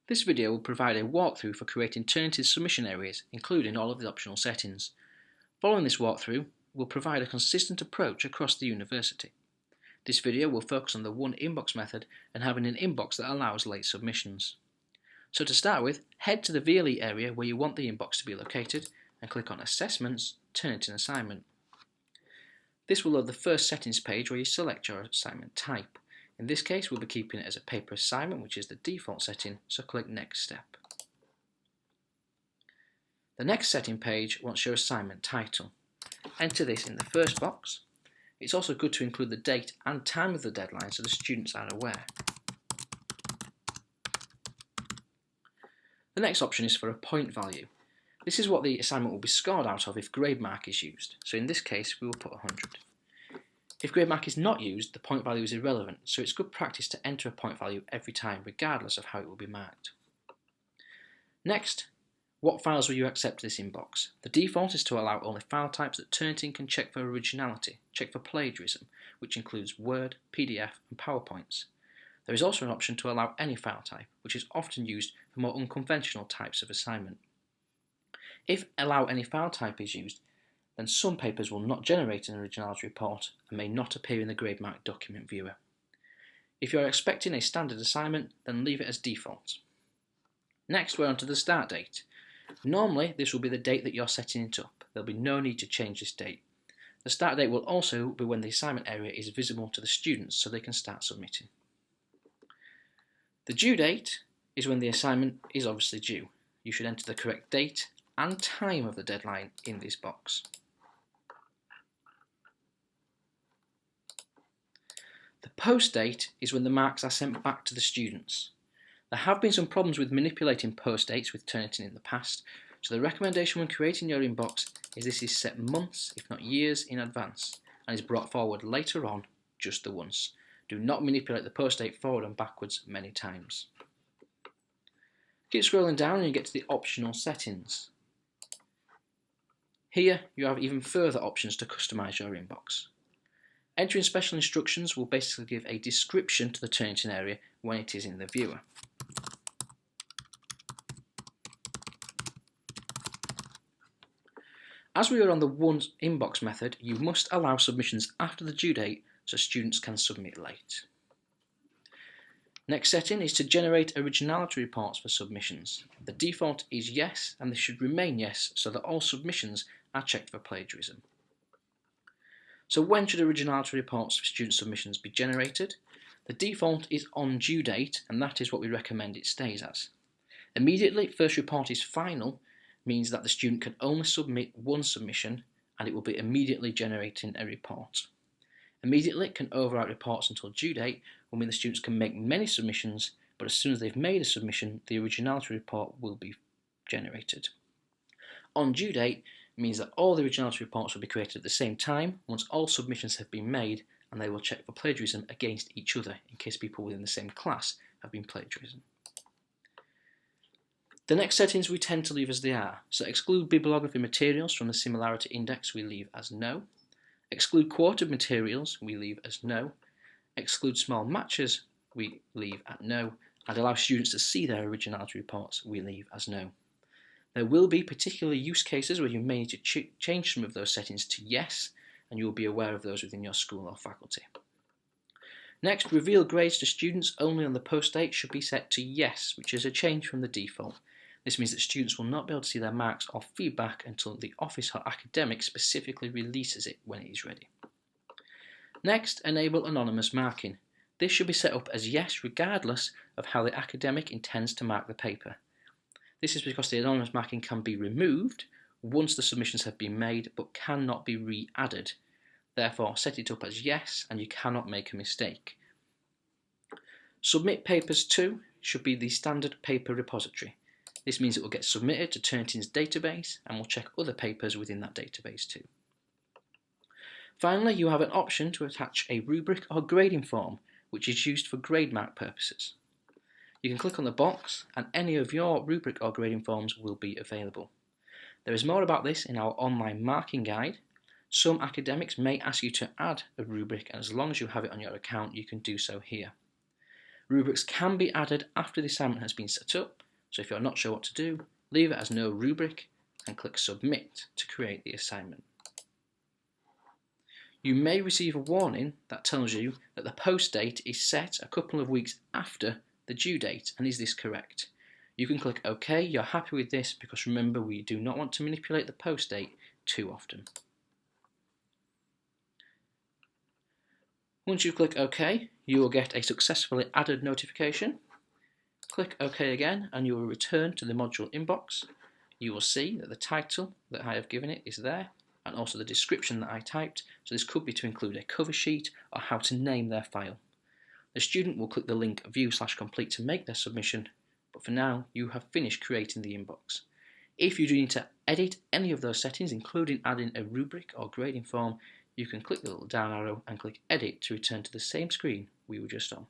This video will provide a walkthrough for creating Turnitin submission areas, including all of the optional settings. Following this walkthrough, we'll provide a consistent approach across the university. This video will focus on the one inbox method and having an inbox that allows late submissions. So to start with, head to the VLE area where you want the inbox to be located and click on Assessments, Turnitin Assignment. This will load the first settings page where you select your assignment type. In this case, we'll be keeping it as a paper assignment, which is the default setting, so click Next Step. The next setting page wants your assignment title. Enter this in the first box. It's also good to include the date and time of the deadline so the students are aware. The next option is for a point value. This is what the assignment will be scored out of if grade mark is used, so in this case we will put 100. If grade mark is not used, the point value is irrelevant, so it's good practice to enter a point value every time, regardless of how it will be marked. Next, what files will you accept to this inbox? The default is to allow only file types that Turnitin can check for originality, check for plagiarism, which includes Word, PDF and PowerPoints. There is also an option to allow any file type, which is often used for more unconventional types of assignment. If allow any file type is used, then some papers will not generate an originality report and may not appear in the GradeMark document viewer. If you are expecting a standard assignment, then leave it as default. Next, we're on to the start date. Normally, this will be the date that you're setting it up. There'll be no need to change this date. The start date will also be when the assignment area is visible to the students so they can start submitting. The due date is when the assignment is obviously due. You should enter the correct date and time of the deadline in this box. The post date is when the marks are sent back to the students. There have been some problems with manipulating post dates with Turnitin in the past, so the recommendation when creating your inbox is this is set months, if not years, in advance, and is brought forward later on, just the once. Do not manipulate the post date forward and backwards many times. Keep scrolling down and you get to the optional settings. Here you have even further options to customize your inbox. Entering special instructions will basically give a description to the Turnitin area when it is in the viewer. As we are on the one inbox method, you must allow submissions after the due date so students can submit late. Next setting is to generate originality reports for submissions. The default is yes, and this should remain yes so that all submissions are checked for plagiarism. So when should originality reports for student submissions be generated? The default is on due date, and that is what we recommend it stays as. Immediately first report is final means that the student can only submit one submission and it will be immediately generating a report. Immediately can overwrite reports until due date will mean the students can make many submissions, but as soon as they've made a submission, the originality report will be generated. On due date means that all the originality reports will be created at the same time once all submissions have been made, and they will check for plagiarism against each other in case people within the same class have been plagiarism. The next settings we tend to leave as they are, so exclude bibliography materials from the similarity index we leave as no, exclude quoted materials we leave as no, exclude small matches we leave at no, and allow students to see their originality reports we leave as no. There will be particular use cases where you may need to change some of those settings to yes, and you will be aware of those within your school or faculty. Next, reveal grades to students only on the post date should be set to yes, which is a change from the default. This means that students will not be able to see their marks or feedback until the office or academic specifically releases it when it is ready. Next, enable anonymous marking. This should be set up as yes regardless of how the academic intends to mark the paper. This is because the anonymous marking can be removed once the submissions have been made but cannot be re-added. Therefore, set it up as yes and you cannot make a mistake. Submit papers to should be the standard paper repository. This means it will get submitted to Turnitin's database and will check other papers within that database too. Finally, you have an option to attach a rubric or grading form, which is used for GradeMark purposes. You can click on the box and any of your rubric or grading forms will be available. There is more about this in our online marking guide. Some academics may ask you to add a rubric, and as long as you have it on your account, you can do so here. Rubrics can be added after the assignment has been set up, so if you're not sure what to do, leave it as no rubric and click Submit to create the assignment. You may receive a warning that tells you that the post date is set a couple of weeks after the due date, and is this correct? You can click OK, you're happy with this, because remember, we do not want to manipulate the post date too often. Once you click OK, you will get a successfully added notification. Click OK again and you will return to the module inbox. You will see that the title that I have given it is there, and also the description that I typed, so this could be to include a cover sheet or how to name their file. The student will click the link View/Complete to make their submission, but for now you have finished creating the inbox. If you do need to edit any of those settings, including adding a rubric or grading form, you can click the little down arrow and click Edit to return to the same screen we were just on.